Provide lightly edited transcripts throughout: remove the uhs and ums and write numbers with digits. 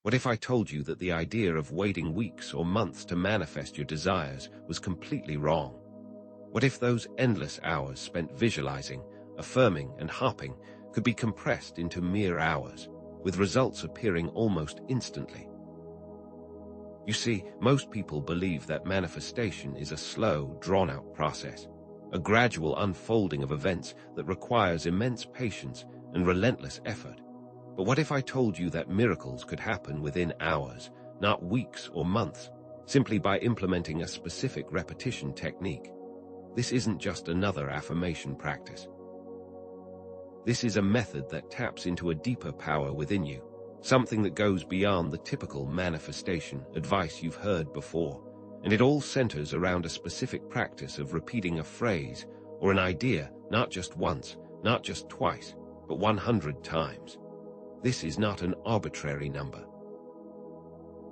What if I told you that the idea of waiting weeks or months to manifest your desires was completely wrong? What if those endless hours spent visualizing, affirming, and harping could be compressed into mere hours, with results appearing almost instantly? You see, most people believe that manifestation is a slow, drawn-out process, a gradual unfolding of events that requires immense patience and relentless effort. But what if I told you that miracles could happen within hours, not weeks or months, simply by implementing a specific repetition technique? This isn't just another affirmation practice. This is a method that taps into a deeper power within you, something that goes beyond the typical manifestation advice you've heard before, and it all centers around a specific practice of repeating a phrase or an idea not just once, not just twice, but 100 times. This is not an arbitrary number.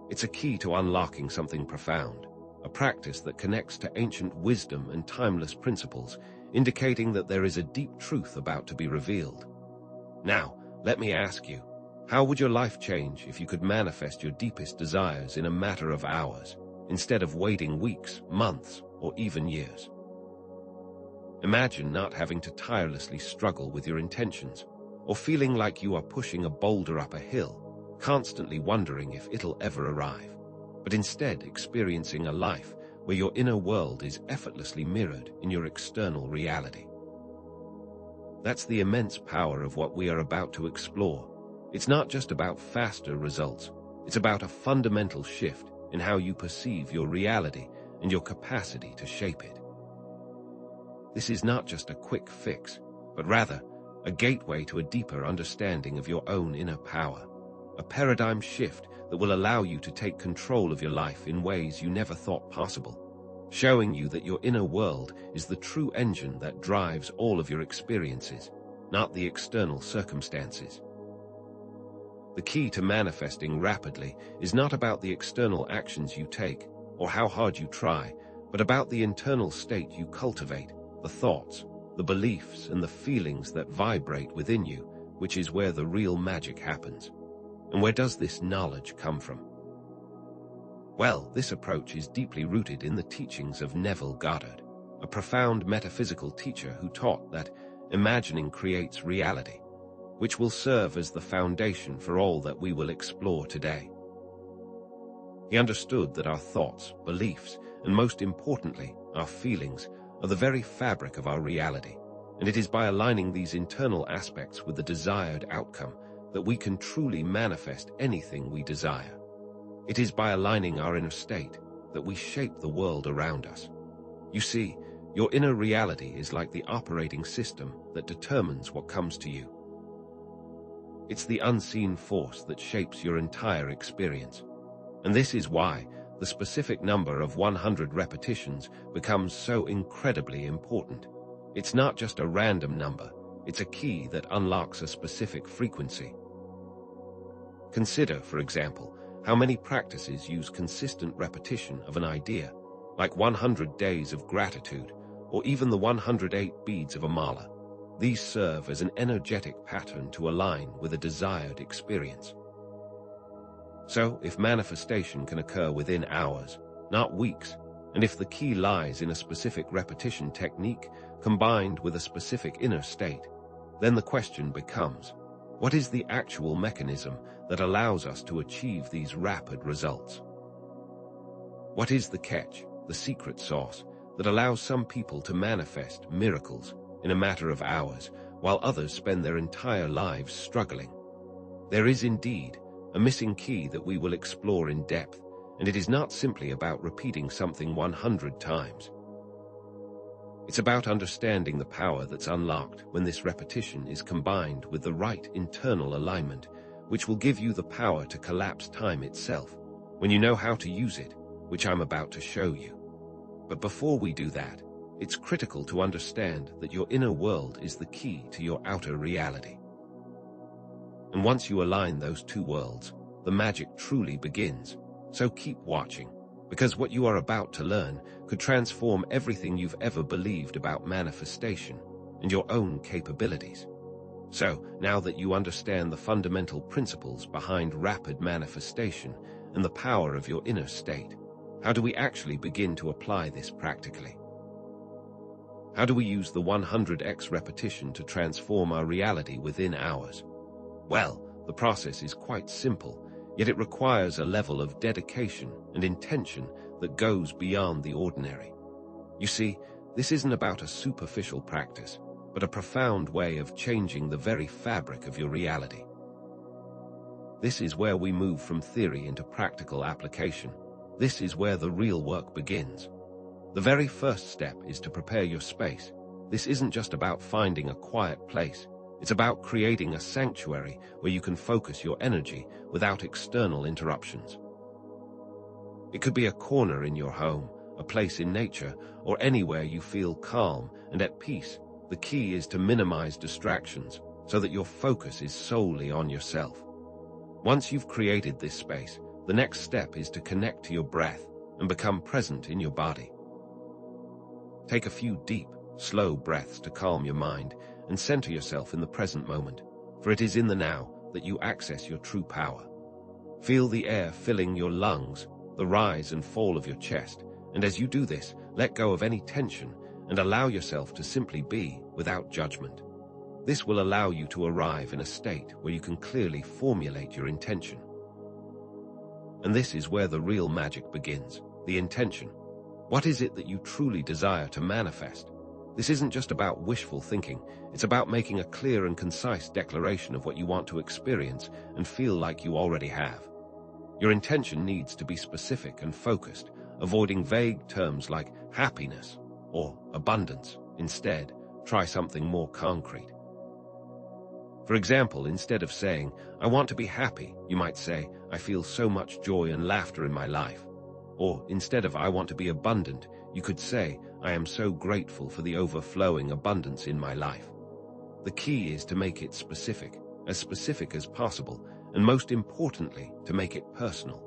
It's a key to unlocking something profound, a practice that connects to ancient wisdom and timeless principles, indicating that there is a deep truth about to be revealed. Now, let me ask you, how would your life change if you could manifest your deepest desires in a matter of hours, instead of waiting weeks, months, or even years? Imagine not having to tirelessly struggle with your intentions, or feeling like you are pushing a boulder up a hill, constantly wondering if it'll ever arrive, but instead experiencing a life where your inner world is effortlessly mirrored in your external reality. That's the immense power of what we are about to explore. It's not just about faster results, it's about a fundamental shift in how you perceive your reality and your capacity to shape it. This is not just a quick fix, but rather a gateway to a deeper understanding of your own inner power, a paradigm shift that will allow you to take control of your life in ways you never thought possible, showing you that your inner world is the true engine that drives all of your experiences, not the external circumstances. The key to manifesting rapidly is not about the external actions you take or how hard you try, but about the internal state you cultivate, the thoughts, the beliefs, and the feelings that vibrate within you, which is where the real magic happens. And where does this knowledge come from? Well, this approach is deeply rooted in the teachings of Neville Goddard, a profound metaphysical teacher who taught that imagining creates reality, which will serve as the foundation for all that we will explore today. He understood that our thoughts, beliefs, and most importantly, our feelings, are the very fabric of our reality, and it is by aligning these internal aspects with the desired outcome that we can truly manifest anything we desire. It is by aligning our inner state that we shape the world around us. You see, your inner reality is like the operating system that determines what comes to you. It's the unseen force that shapes your entire experience. And this is why the specific number of 100 repetitions becomes so incredibly important. It's not just a random number, it's a key that unlocks a specific frequency. Consider, for example, how many practices use consistent repetition of an idea, like 100 days of gratitude, or even the 108 beads of a mala. These serve as an energetic pattern to align with a desired experience. So, if manifestation can occur within hours, not weeks, and if the key lies in a specific repetition technique combined with a specific inner state, then the question becomes, what is the actual mechanism that allows us to achieve these rapid results? What is the catch, the secret sauce, that allows some people to manifest miracles in a matter of hours, while others spend their entire lives struggling? There is indeed a missing key that we will explore in depth, and it is not simply about repeating something 100 times. It's about understanding the power that's unlocked when this repetition is combined with the right internal alignment, which will give you the power to collapse time itself, when you know how to use it, which I'm about to show you. But before we do that, it's critical to understand that your inner world is the key to your outer reality. And once you align those two worlds, the magic truly begins. So keep watching, because what you are about to learn could transform everything you've ever believed about manifestation and your own capabilities. So, now that you understand the fundamental principles behind rapid manifestation and the power of your inner state, how do we actually begin to apply this practically? How do we use the 100x repetition to transform our reality within hours? Well, the process is quite simple, yet it requires a level of dedication and intention that goes beyond the ordinary. You see, this isn't about a superficial practice, but a profound way of changing the very fabric of your reality. This is where we move from theory into practical application. This is where the real work begins. The very first step is to prepare your space. This isn't just about finding a quiet place. It's about creating a sanctuary where you can focus your energy without external interruptions. It could be a corner in your home, a place in nature, or anywhere you feel calm and at peace. The key is to minimize distractions so that your focus is solely on yourself. Once you've created this space, the next step is to connect to your breath and become present in your body. Take a few deep, slow breaths to calm your mind and center yourself in the present moment, for it is in the now that you access your true power. Feel the air filling your lungs, the rise and fall of your chest, and as you do this, let go of any tension and allow yourself to simply be without judgment. This will allow you to arrive in a state where you can clearly formulate your intention. And this is where the real magic begins, the intention. What is it that you truly desire to manifest? This isn't just about wishful thinking, it's about making a clear and concise declaration of what you want to experience and feel like you already have. Your intention needs to be specific and focused, avoiding vague terms like happiness or abundance. Instead, try something more concrete. For example, instead of saying, "I want to be happy," you might say, "I feel so much joy and laughter in my life." Or instead of "I want to be abundant," you could say, "I am so grateful for the overflowing abundance in my life." The key is to make it specific as possible, and most importantly, to make it personal.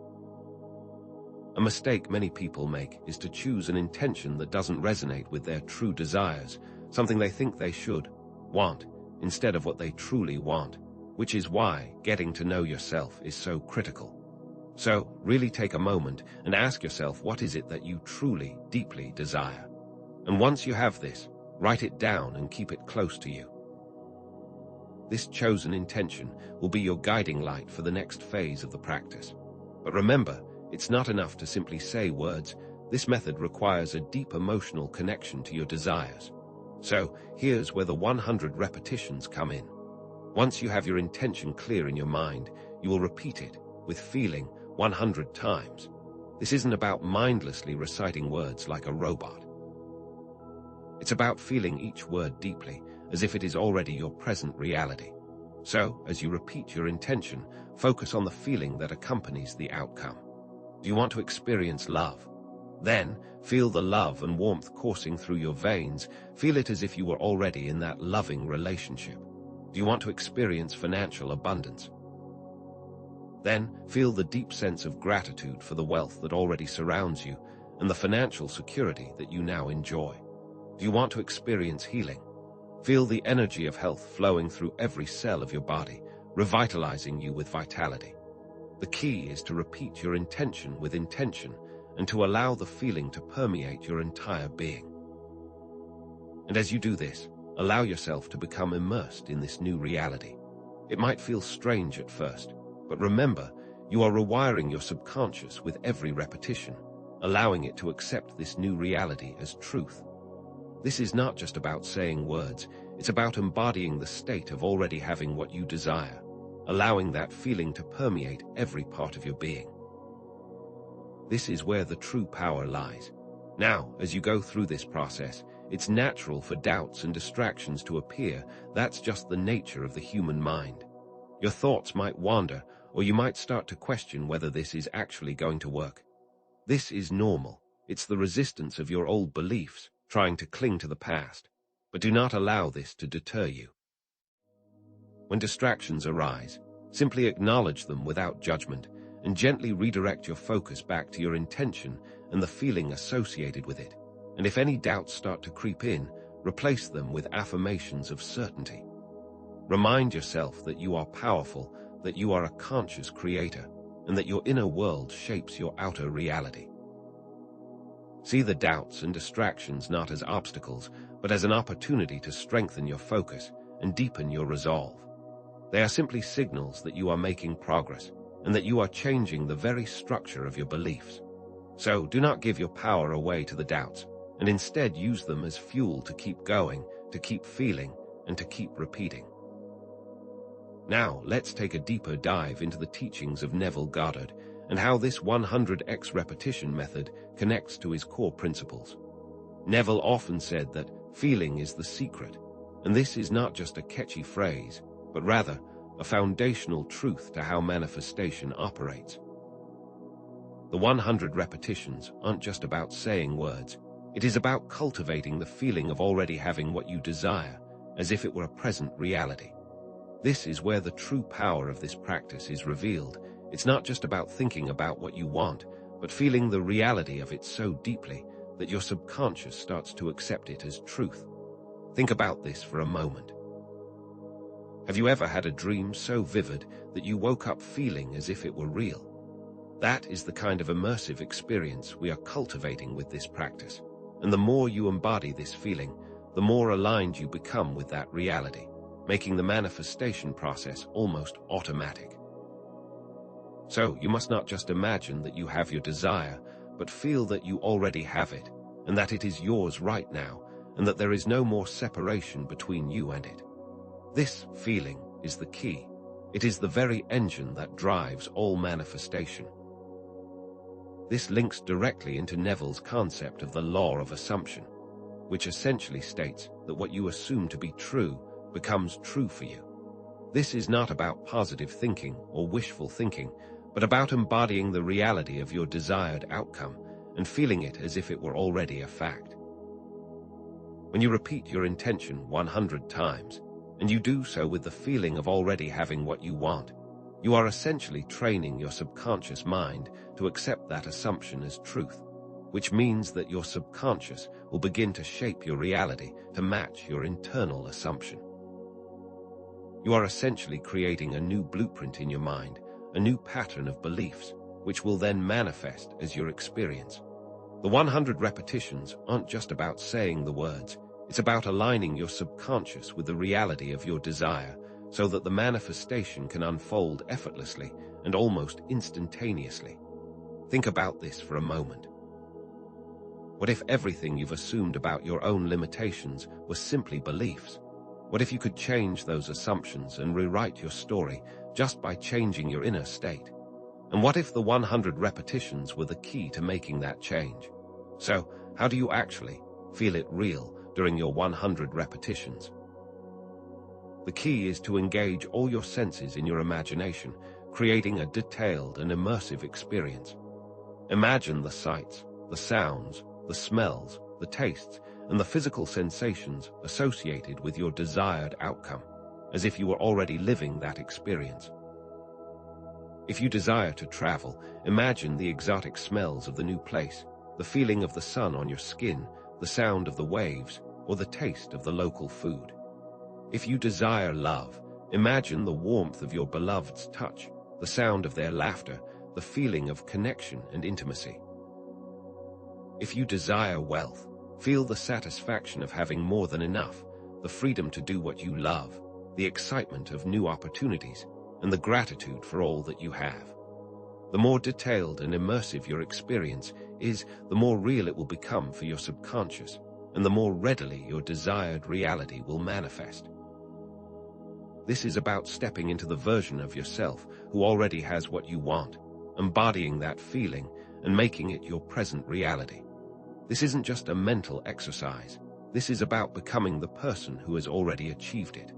A mistake many people make is to choose an intention that doesn't resonate with their true desires, something they think they should, want, instead of what they truly want, which is why getting to know yourself is so critical. So, really take a moment and ask yourself, what is it that you truly, deeply desire? And once you have this, write it down and keep it close to you. This chosen intention will be your guiding light for the next phase of the practice. But remember, it's not enough to simply say words. This method requires a deep emotional connection to your desires. So, here's where the 100 repetitions come in. Once you have your intention clear in your mind, you will repeat it with feeling 100 times. This isn't about mindlessly reciting words like a robot. It's about feeling each word deeply, as if it is already your present reality. So, as you repeat your intention, focus on the feeling that accompanies the outcome. Do you want to experience love? Then, feel the love and warmth coursing through your veins. Feel it as if you were already in that loving relationship. Do you want to experience financial abundance? Then, feel the deep sense of gratitude for the wealth that already surrounds you and the financial security that you now enjoy. Do you want to experience healing? Feel the energy of health flowing through every cell of your body, revitalizing you with vitality. The key is to repeat your intention with intention and to allow the feeling to permeate your entire being. And as you do this, allow yourself to become immersed in this new reality. It might feel strange at first, but remember, you are rewiring your subconscious with every repetition, allowing it to accept this new reality as truth. This is not just about saying words, it's about embodying the state of already having what you desire, allowing that feeling to permeate every part of your being. This is where the true power lies. Now, as you go through this process, it's natural for doubts and distractions to appear. That's just the nature of the human mind. Your thoughts might wander, or you might start to question whether this is actually going to work. This is normal. It's the resistance of your old beliefs, trying to cling to the past. But do not allow this to deter you. When distractions arise, simply acknowledge them without judgment and gently redirect your focus back to your intention and the feeling associated with it. And if any doubts start to creep in, replace them with affirmations of certainty. Remind yourself that you are powerful, that you are a conscious creator, and that your inner world shapes your outer reality. See the doubts and distractions not as obstacles, but as an opportunity to strengthen your focus and deepen your resolve. They are simply signals that you are making progress and that you are changing the very structure of your beliefs. So do not give your power away to the doubts, and instead use them as fuel to keep going, to keep feeling, and to keep repeating. Now, let's take a deeper dive into the teachings of Neville Goddard and how this 100x repetition method connects to his core principles. Neville often said that feeling is the secret, and this is not just a catchy phrase, but rather a foundational truth to how manifestation operates. The 100 repetitions aren't just about saying words. It is about cultivating the feeling of already having what you desire, as if it were a present reality. This is where the true power of this practice is revealed. It's not just about thinking about what you want, but feeling the reality of it so deeply that your subconscious starts to accept it as truth. Think about this for a moment. Have you ever had a dream so vivid that you woke up feeling as if it were real? That is the kind of immersive experience we are cultivating with this practice. And the more you embody this feeling, the more aligned you become with that reality, making the manifestation process almost automatic. So you must not just imagine that you have your desire, but feel that you already have it, and that it is yours right now, and that there is no more separation between you and it. This feeling is the key. It is the very engine that drives all manifestation. This links directly into Neville's concept of the law of assumption, which essentially states that what you assume to be true becomes true for you. This is not about positive thinking or wishful thinking, but about embodying the reality of your desired outcome and feeling it as if it were already a fact. When you repeat your intention 100 times, and you do so with the feeling of already having what you want, you are essentially training your subconscious mind to accept that assumption as truth, which means that your subconscious will begin to shape your reality to match your internal assumption. You are essentially creating a new blueprint in your mind, a new pattern of beliefs, which will then manifest as your experience. The 100 repetitions aren't just about saying the words, it's about aligning your subconscious with the reality of your desire so that the manifestation can unfold effortlessly and almost instantaneously. Think about this for a moment. What if everything you've assumed about your own limitations was simply beliefs? What if you could change those assumptions and rewrite your story just by changing your inner state? And what if the 100 repetitions were the key to making that change? So, how do you actually feel it real during your 100 repetitions? The key is to engage all your senses in your imagination, creating a detailed and immersive experience. Imagine the sights, the sounds, the smells, the tastes, and the physical sensations associated with your desired outcome, as if you were already living that experience. If you desire to travel, imagine the exotic smells of the new place, the feeling of the sun on your skin, the sound of the waves, or the taste of the local food. If you desire love, imagine the warmth of your beloved's touch, the sound of their laughter, the feeling of connection and intimacy. If you desire wealth, feel the satisfaction of having more than enough, the freedom to do what you love, the excitement of new opportunities, and the gratitude for all that you have. The more detailed and immersive your experience is, the more real it will become for your subconscious, and the more readily your desired reality will manifest. This is about stepping into the version of yourself who already has what you want, embodying that feeling and making it your present reality. This isn't just a mental exercise. This is about becoming the person who has already achieved it.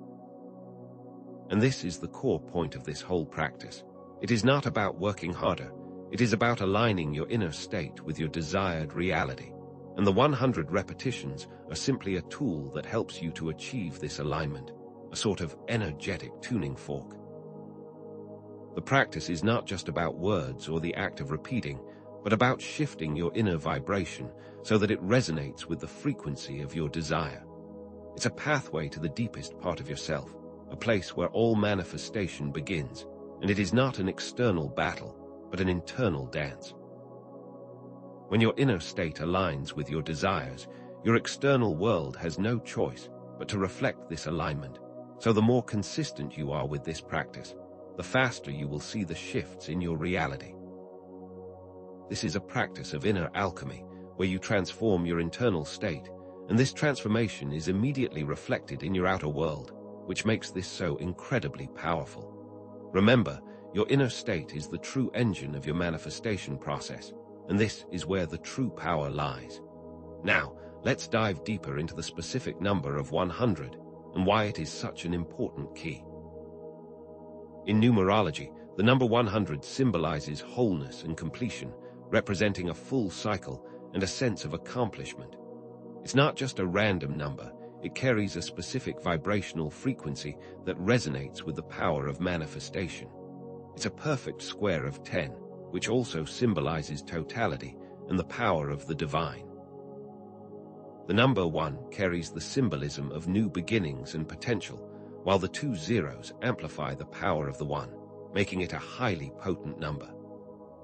And this is the core point of this whole practice. It is not about working harder. It is about aligning your inner state with your desired reality. And the 100 repetitions are simply a tool that helps you to achieve this alignment, a sort of energetic tuning fork. The practice is not just about words or the act of repeating, but about shifting your inner vibration so that it resonates with the frequency of your desire. It's a pathway to the deepest part of yourself, a place where all manifestation begins, and it is not an external battle, but an internal dance. When your inner state aligns with your desires, your external world has no choice but to reflect this alignment. So the more consistent you are with this practice, the faster you will see the shifts in your reality. This is a practice of inner alchemy, where you transform your internal state, and this transformation is immediately reflected in your outer world, which makes this so incredibly powerful. Remember, your inner state is the true engine of your manifestation process, and this is where the true power lies. Now, let's dive deeper into the specific number of 100 and why it is such an important key. In numerology, the number 100 symbolizes wholeness and completion, representing a full cycle and a sense of accomplishment. It's not just a random number, it carries a specific vibrational frequency that resonates with the power of manifestation. It's a perfect square of 10, which also symbolizes totality and the power of the divine. The number 1 carries the symbolism of new beginnings and potential, while the 2 zeros amplify the power of the 1, making it a highly potent number.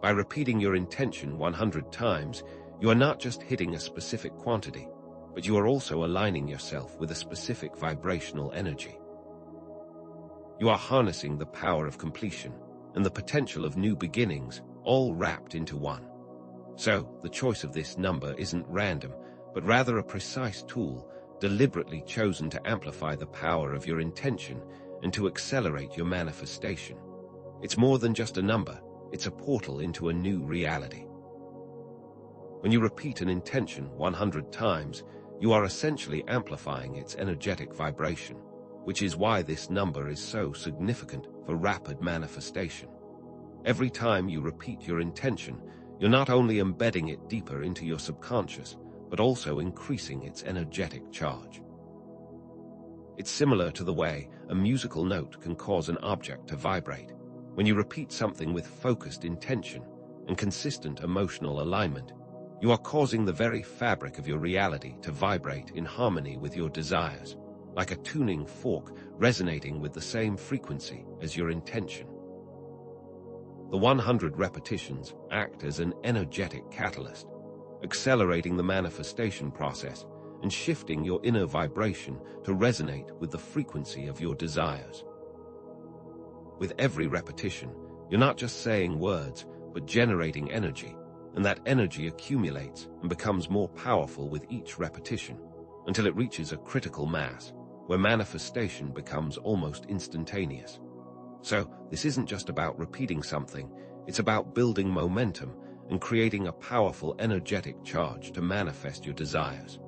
By repeating your intention 100 times, you are not just hitting a specific quantity, but you are also aligning yourself with a specific vibrational energy. You are harnessing the power of completion and the potential of new beginnings, all wrapped into one. So, the choice of this number isn't random, but rather a precise tool, deliberately chosen to amplify the power of your intention and to accelerate your manifestation. It's more than just a number, it's a portal into a new reality. When you repeat an intention 100 times, you are essentially amplifying its energetic vibration, which is why this number is so significant for rapid manifestation. Every time you repeat your intention, you're not only embedding it deeper into your subconscious, but also increasing its energetic charge. It's similar to the way a musical note can cause an object to vibrate. When you repeat something with focused intention and consistent emotional alignment, you are causing the very fabric of your reality to vibrate in harmony with your desires, like a tuning fork resonating with the same frequency as your intention. The 100 repetitions act as an energetic catalyst, accelerating the manifestation process and shifting your inner vibration to resonate with the frequency of your desires. With every repetition, you're not just saying words, but generating energy, and that energy accumulates and becomes more powerful with each repetition, until it reaches a critical mass, where manifestation becomes almost instantaneous. So, this isn't just about repeating something, it's about building momentum and creating a powerful energetic charge to manifest your desires.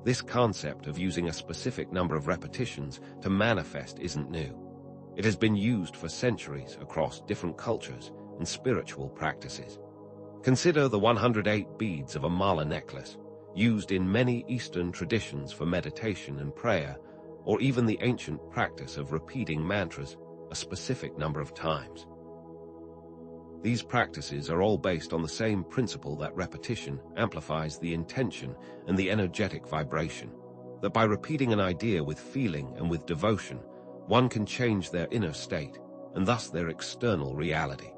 This concept of using a specific number of repetitions to manifest isn't new. It has been used for centuries across different cultures and spiritual practices. Consider the 108 beads of a mala necklace, used in many Eastern traditions for meditation and prayer, or even the ancient practice of repeating mantras a specific number of times. These practices are all based on the same principle that repetition amplifies the intention and the energetic vibration, that by repeating an idea with feeling and with devotion, one can change their inner state, and thus their external reality.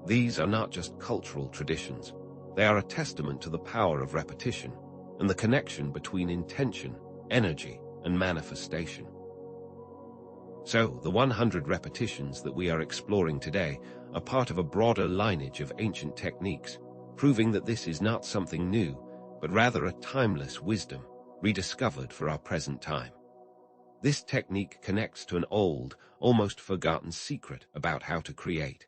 These are not just cultural traditions, they are a testament to the power of repetition and the connection between intention, energy, and manifestation. So, the 100 repetitions that we are exploring today are part of a broader lineage of ancient techniques, proving that this is not something new, but rather a timeless wisdom, rediscovered for our present time. This technique connects to an old, almost forgotten secret about how to create.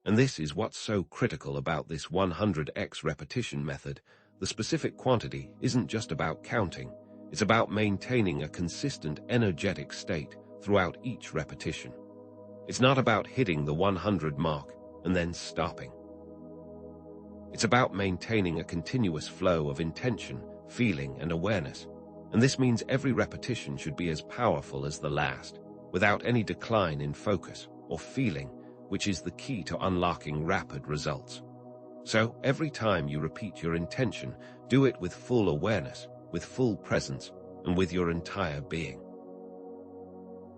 And this is what's so critical about this 100x repetition method. The specific quantity isn't just about counting, it's about maintaining a consistent energetic state throughout each repetition. It's not about hitting the 100 mark and then stopping. It's about maintaining a continuous flow of intention, feeling, and awareness, and this means every repetition should be as powerful as the last, without any decline in focus or feeling, which is the key to unlocking rapid results. So, every time you repeat your intention, do it with full awareness, with full presence, and with your entire being.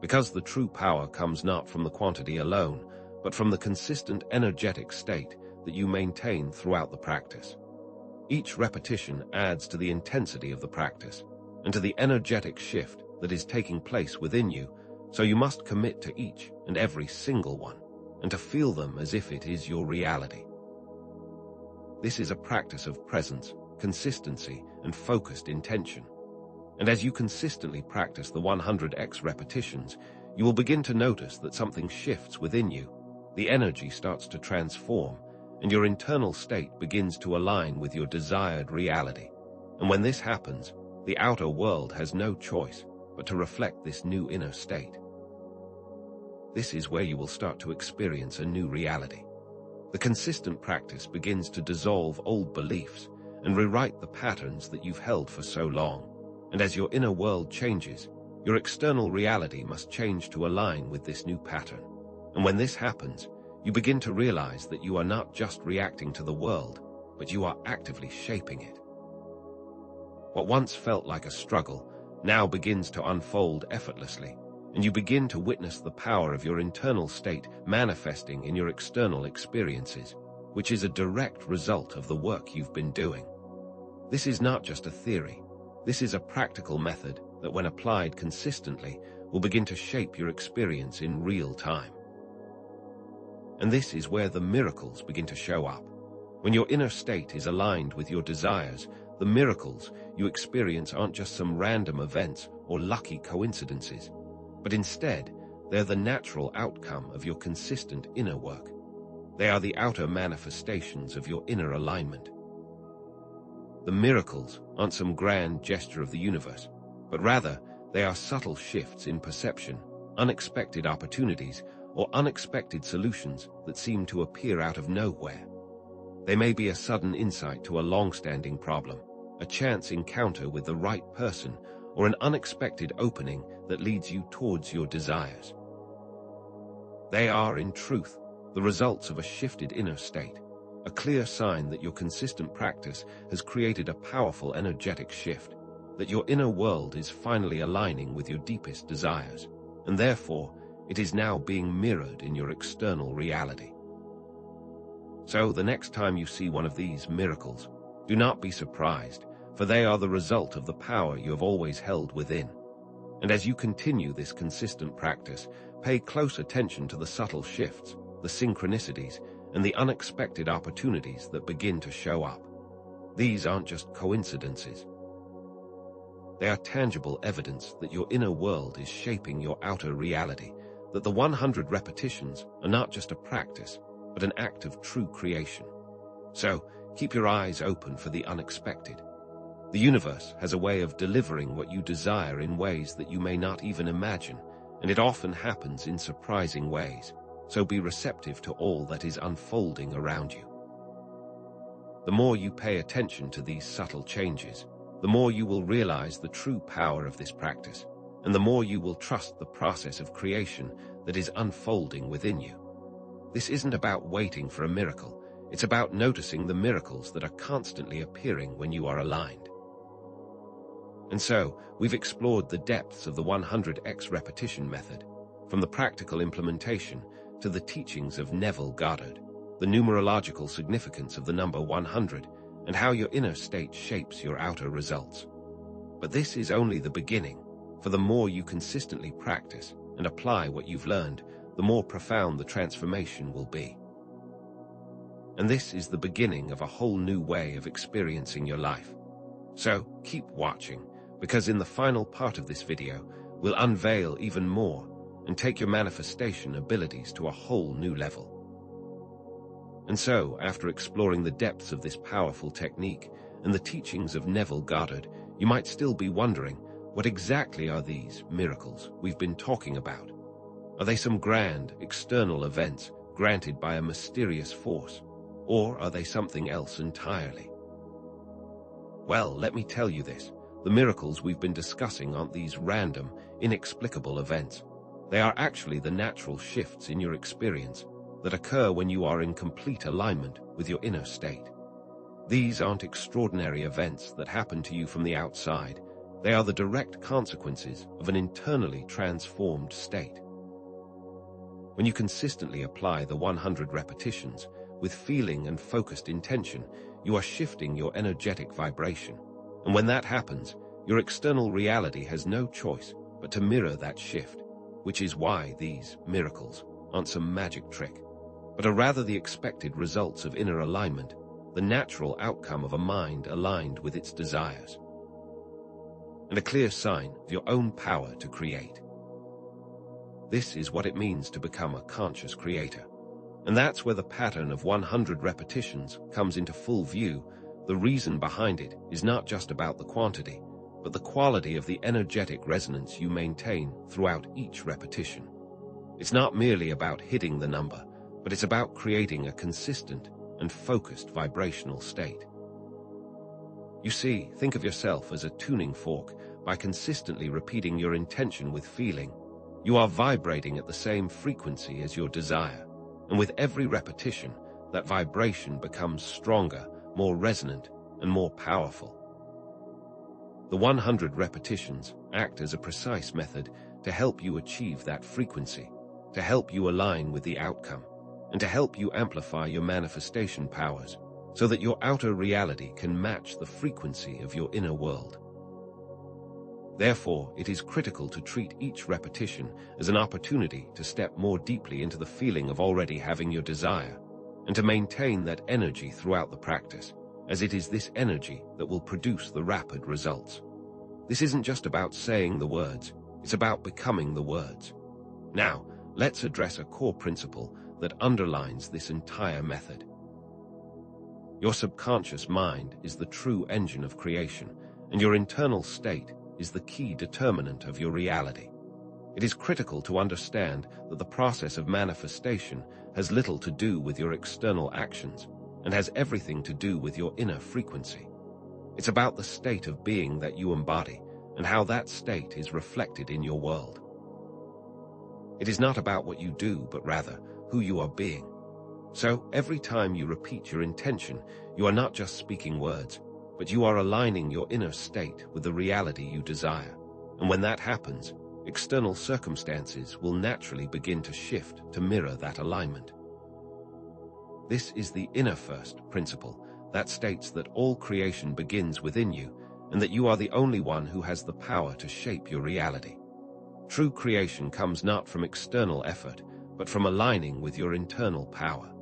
because the true power comes not from the quantity alone, but from the consistent energetic state that you maintain throughout the practice. Each repetition adds to the intensity of the practice and to the energetic shift that is taking place within you, so you must commit to each and every single one and to feel them as if it is your reality. This is a practice of presence, consistency, and focused intention. And as you consistently practice the 100x repetitions, you will begin to notice that something shifts within you. The energy starts to transform, and your internal state begins to align with your desired reality. And when this happens, the outer world has no choice but to reflect this new inner state. This is where you will start to experience a new reality. The consistent practice begins to dissolve old beliefs and rewrite the patterns that you've held for so long. And as your inner world changes, your external reality must change to align with this new pattern. And when this happens, you begin to realize that you are not just reacting to the world, but you are actively shaping it. What once felt like a struggle now begins to unfold effortlessly, and you begin to witness the power of your internal state manifesting in your external experiences, which is a direct result of the work you've been doing. This is not just a theory. This is a practical method that, when applied consistently, will begin to shape your experience in real time. And this is where the miracles begin to show up. When your inner state is aligned with your desires, the miracles you experience aren't just some random events or lucky coincidences, but instead, they're the natural outcome of your consistent inner work. They are the outer manifestations of your inner alignment. The miracles aren't some grand gesture of the universe, but rather they are subtle shifts in perception, unexpected opportunities, or unexpected solutions that seem to appear out of nowhere. They may be a sudden insight to a long-standing problem, a chance encounter with the right person, or an unexpected opening that leads you towards your desires. They are, in truth, the results of a shifted inner state, a clear sign that your consistent practice has created a powerful energetic shift, that your inner world is finally aligning with your deepest desires, and therefore it is now being mirrored in your external reality. So the next time you see one of these miracles, do not be surprised, for they are the result of the power you have always held within. And as you continue this consistent practice, pay close attention to the subtle shifts, the synchronicities, and the unexpected opportunities that begin to show up. These aren't just coincidences. They are tangible evidence that your inner world is shaping your outer reality, that the 100 repetitions are not just a practice, but an act of true creation. So, keep your eyes open for the unexpected. The universe has a way of delivering what you desire in ways that you may not even imagine, and it often happens in surprising ways. So be receptive to all that is unfolding around you. The more you pay attention to these subtle changes, the more you will realize the true power of this practice, and the more you will trust the process of creation that is unfolding within you. This isn't about waiting for a miracle. It's about noticing the miracles that are constantly appearing when you are aligned. And so, we've explored the depths of the 100x repetition method, from the practical implementation to the teachings of Neville Goddard, the numerological significance of the number 100, and how your inner state shapes your outer results. But this is only the beginning, for the more you consistently practice and apply what you've learned, the more profound the transformation will be. And this is the beginning of a whole new way of experiencing your life. So, keep watching, because in the final part of this video, we'll unveil even more and take your manifestation abilities to a whole new level. And so, after exploring the depths of this powerful technique and the teachings of Neville Goddard, you might still be wondering, what exactly are these miracles we've been talking about? Are they some grand, external events granted by a mysterious force, or are they something else entirely? Well, let me tell you this. The miracles we've been discussing aren't these random, inexplicable events. They are actually the natural shifts in your experience that occur when you are in complete alignment with your inner state. These aren't extraordinary events that happen to you from the outside. They are the direct consequences of an internally transformed state. When you consistently apply the 100 repetitions with feeling and focused intention, you are shifting your energetic vibration. And when that happens, your external reality has no choice but to mirror that shift, which is why these miracles aren't some magic trick, but are rather the expected results of inner alignment, the natural outcome of a mind aligned with its desires, and a clear sign of your own power to create. This is what it means to become a conscious creator. And that's where the pattern of 100 repetitions comes into full view. The reason behind it is not just about the quantity, but the quality of the energetic resonance you maintain throughout each repetition. It's not merely about hitting the number, but it's about creating a consistent and focused vibrational state. You see, think of yourself as a tuning fork. By consistently repeating your intention with feeling, you are vibrating at the same frequency as your desire. And with every repetition, that vibration becomes stronger, more resonant, and more powerful. The 100 repetitions act as a precise method to help you achieve that frequency, to help you align with the outcome, and to help you amplify your manifestation powers so that your outer reality can match the frequency of your inner world. Therefore, it is critical to treat each repetition as an opportunity to step more deeply into the feeling of already having your desire, and to maintain that energy throughout the practice, as it is this energy that will produce the rapid results. This isn't just about saying the words, it's about becoming the words. Now, let's address a core principle that underlines this entire method. Your subconscious mind is the true engine of creation, and your internal state is the key determinant of your reality. It is critical to understand that the process of manifestation has little to do with your external actions and has everything to do with your inner frequency. It's about the state of being that you embody and how that state is reflected in your world. It is not about what you do, but rather who you are being. So, every time you repeat your intention, you are not just speaking words, but you are aligning your inner state with the reality you desire. And when that happens, external circumstances will naturally begin to shift to mirror that alignment. This is the inner first principle that states that all creation begins within you and that you are the only one who has the power to shape your reality. True creation comes not from external effort, but from aligning with your internal power.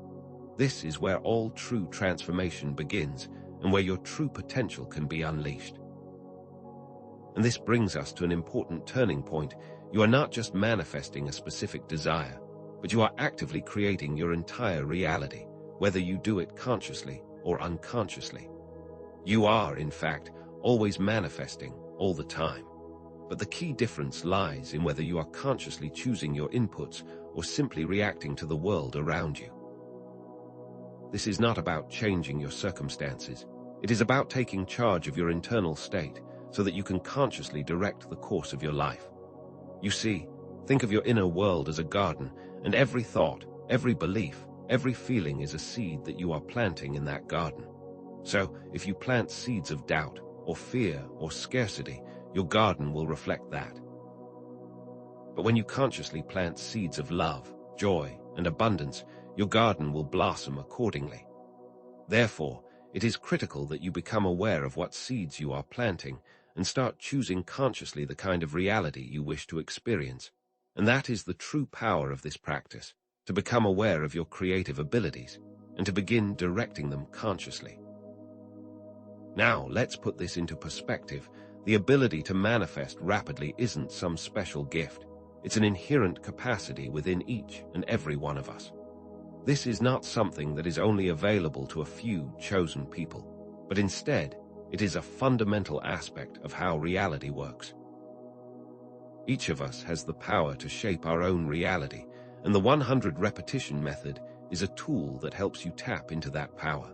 This is where all true transformation begins and where your true potential can be unleashed. And this brings us to an important turning point. You are not just manifesting a specific desire, but you are actively creating your entire reality, whether you do it consciously or unconsciously. You are, in fact, always manifesting all the time. But the key difference lies in whether you are consciously choosing your inputs or simply reacting to the world around you. This is not about changing your circumstances. It is about taking charge of your internal state so that you can consciously direct the course of your life. You see, think of your inner world as a garden, and every thought, every belief, every feeling is a seed that you are planting in that garden. So, if you plant seeds of doubt, or fear, or scarcity, your garden will reflect that. But when you consciously plant seeds of love, joy, and abundance, your garden will blossom accordingly. Therefore, it is critical that you become aware of what seeds you are planting and start choosing consciously the kind of reality you wish to experience. And that is the true power of this practice, to become aware of your creative abilities and to begin directing them consciously. Now, let's put this into perspective. The ability to manifest rapidly isn't some special gift. It's an inherent capacity within each and every one of us. This is not something that is only available to a few chosen people, but instead, it is a fundamental aspect of how reality works. Each of us has the power to shape our own reality, and the 100 repetition method is a tool that helps you tap into that power.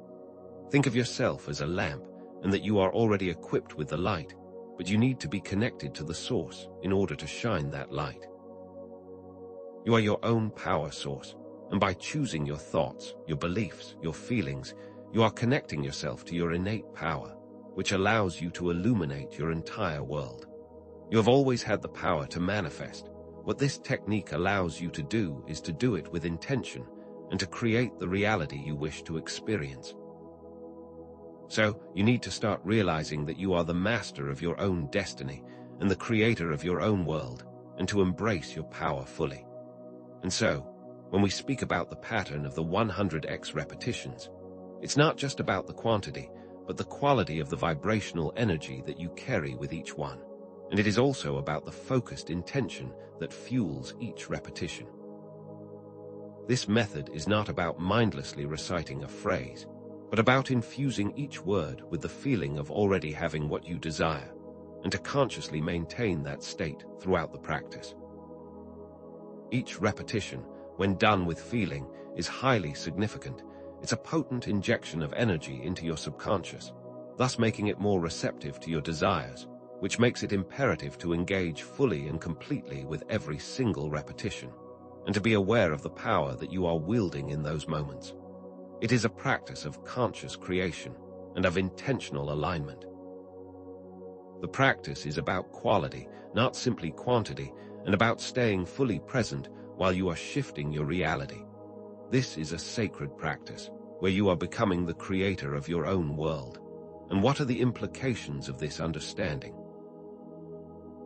Think of yourself as a lamp, and that you are already equipped with the light, but you need to be connected to the source in order to shine that light. You are your own power source, and by choosing your thoughts, your beliefs, your feelings, you are connecting yourself to your innate power, which allows you to illuminate your entire world. You have always had the power to manifest. What this technique allows you to do is to do it with intention and to create the reality you wish to experience. So, you need to start realizing that you are the master of your own destiny and the creator of your own world, and to embrace your power fully. And so, when we speak about the pattern of the 100x repetitions, it's not just about the quantity, but the quality of the vibrational energy that you carry with each one. And it is also about the focused intention that fuels each repetition. This method is not about mindlessly reciting a phrase, but about infusing each word with the feeling of already having what you desire, and to consciously maintain that state throughout the practice. Each repetition, when done with feeling, is highly significant. It's a potent injection of energy into your subconscious, thus making it more receptive to your desires, which makes it imperative to engage fully and completely with every single repetition, and to be aware of the power that you are wielding in those moments. It is a practice of conscious creation and of intentional alignment. The practice is about quality, not simply quantity, and about staying fully present while you are shifting your reality. This is a sacred practice, where you are becoming the creator of your own world. And what are the implications of this understanding?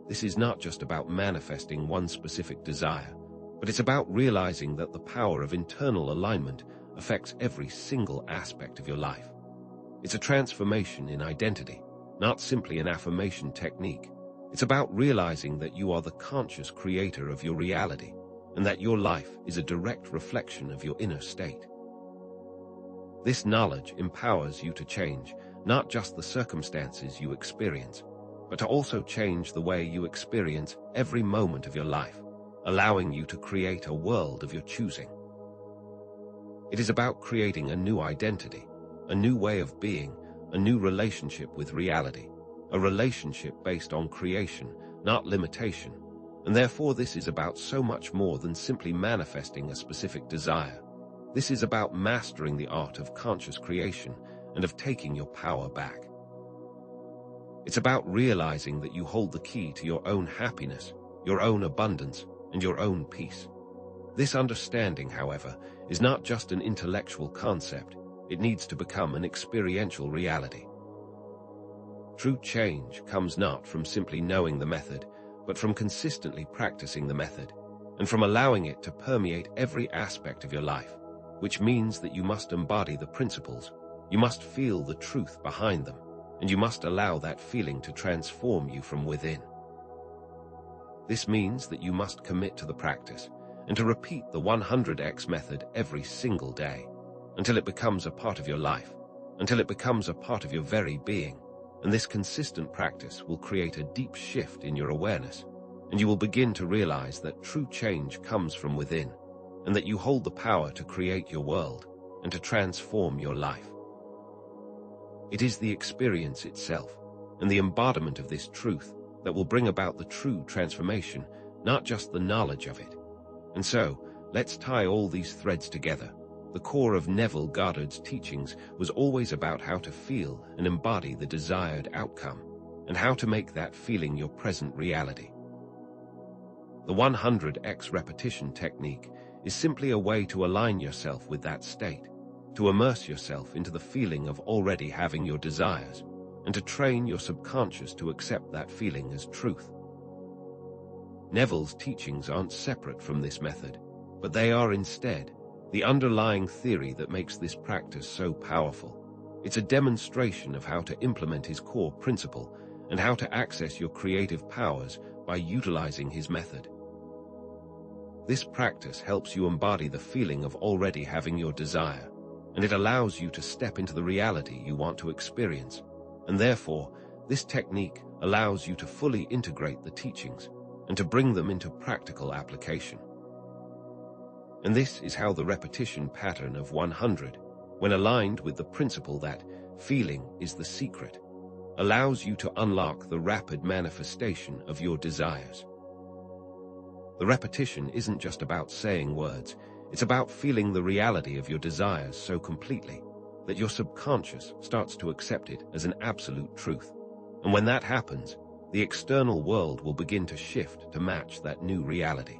This is not just about manifesting one specific desire, but it's about realizing that the power of internal alignment affects every single aspect of your life. It's a transformation in identity, not simply an affirmation technique. It's about realizing that you are the conscious creator of your reality, and that your life is a direct reflection of your inner state. This knowledge empowers you to change not just the circumstances you experience, but to also change the way you experience every moment of your life, allowing you to create a world of your choosing. It is about creating a new identity, a new way of being, a new relationship with reality, a relationship based on creation, not limitation. And therefore this is about so much more than simply manifesting a specific desire. This is about mastering the art of conscious creation and of taking your power back. It's about realizing that you hold the key to your own happiness, your own abundance, and your own peace. This understanding, however, is not just an intellectual concept. It needs to become an experiential reality. True change comes not from simply knowing the method, but from consistently practicing the method, and from allowing it to permeate every aspect of your life, which means that you must embody the principles, you must feel the truth behind them, and you must allow that feeling to transform you from within. This means that you must commit to the practice, and to repeat the 100x method every single day, until it becomes a part of your life, until it becomes a part of your very being. And this consistent practice will create a deep shift in your awareness, and you will begin to realize that true change comes from within, and that you hold the power to create your world and to transform your life. It is the experience itself and the embodiment of this truth that will bring about the true transformation, not just the knowledge of it. And so, let's tie all these threads together. The core of Neville Goddard's teachings was always about how to feel and embody the desired outcome, and how to make that feeling your present reality. The 100x repetition technique is simply a way to align yourself with that state, to immerse yourself into the feeling of already having your desires, and to train your subconscious to accept that feeling as truth. Neville's teachings aren't separate from this method, but they are instead the underlying theory that makes this practice so powerful. It's a demonstration of how to implement his core principle and how to access your creative powers by utilizing his method. This practice helps you embody the feeling of already having your desire, and it allows you to step into the reality you want to experience. And therefore, this technique allows you to fully integrate the teachings and to bring them into practical application. And this is how the repetition pattern of 100, when aligned with the principle that feeling is the secret, allows you to unlock the rapid manifestation of your desires. The repetition isn't just about saying words, it's about feeling the reality of your desires so completely that your subconscious starts to accept it as an absolute truth. And when that happens, the external world will begin to shift to match that new reality.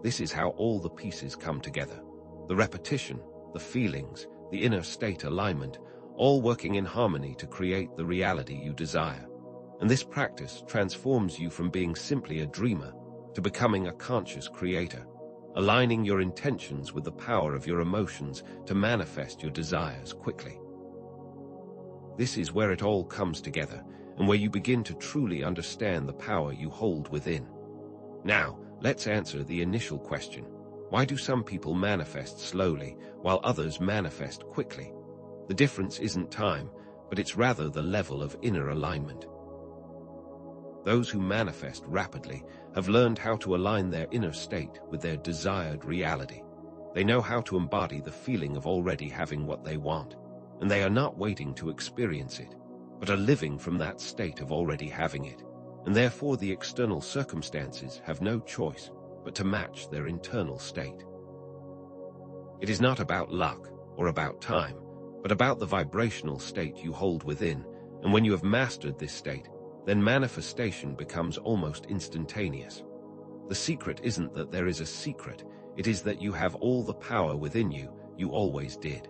This is how all the pieces come together. The repetition, the feelings, the inner state alignment, all working in harmony to create the reality you desire. And this practice transforms you from being simply a dreamer to becoming a conscious creator, aligning your intentions with the power of your emotions to manifest your desires quickly. This is where it all comes together, and where you begin to truly understand the power you hold within. Now, let's answer the initial question. Why do some people manifest slowly, while others manifest quickly? The difference isn't time, but it's rather the level of inner alignment. Those who manifest rapidly have learned how to align their inner state with their desired reality. They know how to embody the feeling of already having what they want, and they are not waiting to experience it, but are living from that state of already having it, and therefore the external circumstances have no choice but to match their internal state. It is not about luck or about time, but about the vibrational state you hold within, and when you have mastered this state, then manifestation becomes almost instantaneous. The secret isn't that there is a secret, it is that you have all the power within you, you always did.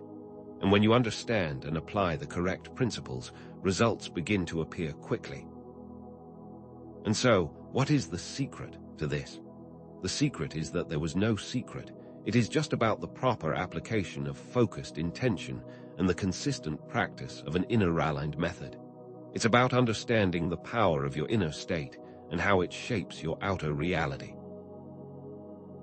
And when you understand and apply the correct principles, results begin to appear quickly. And so, what is the secret to this? The secret is that there was no secret. It is just about the proper application of focused intention and the consistent practice of an inner-aligned method. It's about understanding the power of your inner state and how it shapes your outer reality.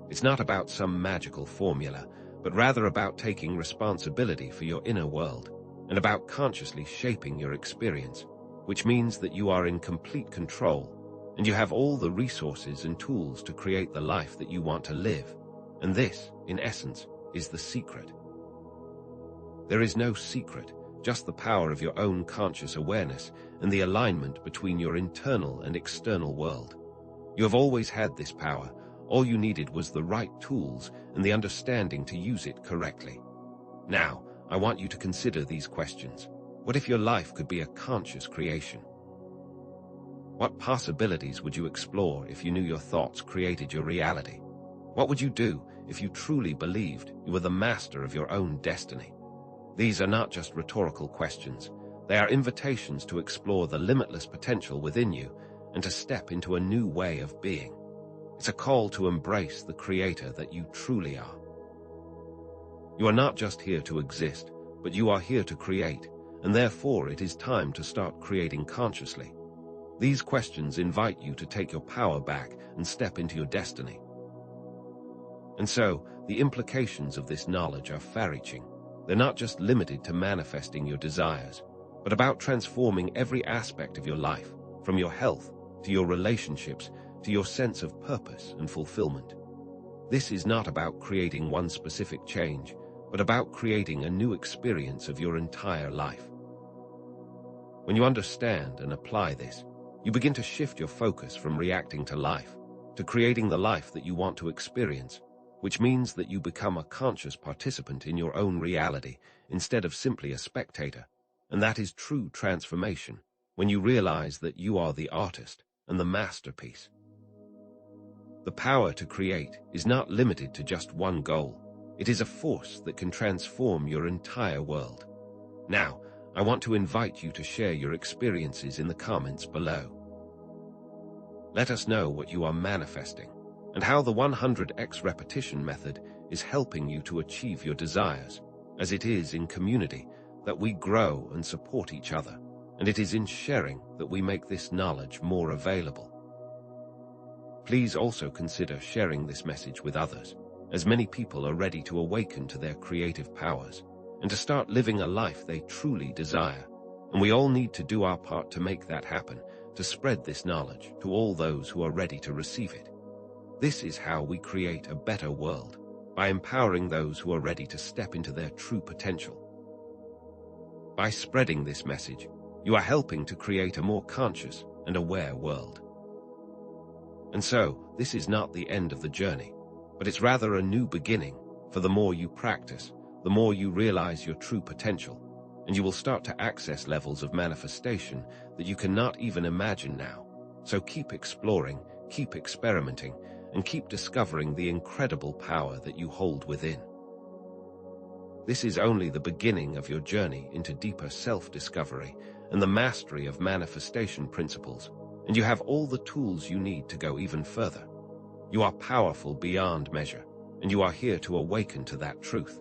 It's not about some magical formula, but rather about taking responsibility for your inner world and about consciously shaping your experience, which means that you are in complete control and you have all the resources and tools to create the life that you want to live. And this, in essence, is the secret. There is no secret, just the power of your own conscious awareness and the alignment between your internal and external world. You have always had this power. All you needed was the right tools and the understanding to use it correctly. Now, I want you to consider these questions. What if your life could be a conscious creation? What possibilities would you explore if you knew your thoughts created your reality? What would you do if you truly believed you were the master of your own destiny? These are not just rhetorical questions. They are invitations to explore the limitless potential within you and to step into a new way of being. It's a call to embrace the creator that you truly are. You are not just here to exist, but you are here to create, and therefore it is time to start creating consciously. These questions invite you to take your power back and step into your destiny. And so, the implications of this knowledge are far-reaching. They're not just limited to manifesting your desires, but about transforming every aspect of your life, from your health to your relationships to your sense of purpose and fulfillment. This is not about creating one specific change, but about creating a new experience of your entire life. When you understand and apply this, you begin to shift your focus from reacting to life to creating the life that you want to experience, which means that you become a conscious participant in your own reality instead of simply a spectator. And that is true transformation, when you realize that you are the artist and the masterpiece. The power to create is not limited to just one goal. It is a force that can transform your entire world. Now, I want to invite you to share your experiences in the comments below. Let us know what you are manifesting and how the 100x repetition method is helping you to achieve your desires, as it is in community that we grow and support each other, and it is in sharing that we make this knowledge more available. Please also consider sharing this message with others, as many people are ready to awaken to their creative powers and to start living a life they truly desire. And we all need to do our part to make that happen, to spread this knowledge to all those who are ready to receive it. This is how we create a better world, by empowering those who are ready to step into their true potential. By spreading this message, you are helping to create a more conscious and aware world. And so, this is not the end of the journey, but it's rather a new beginning, for the more you practice, the more you realize your true potential, and you will start to access levels of manifestation that you cannot even imagine now. So keep exploring, keep experimenting, and keep discovering the incredible power that you hold within. This is only the beginning of your journey into deeper self-discovery and the mastery of manifestation principles, and you have all the tools you need to go even further. You are powerful beyond measure, and you are here to awaken to that truth.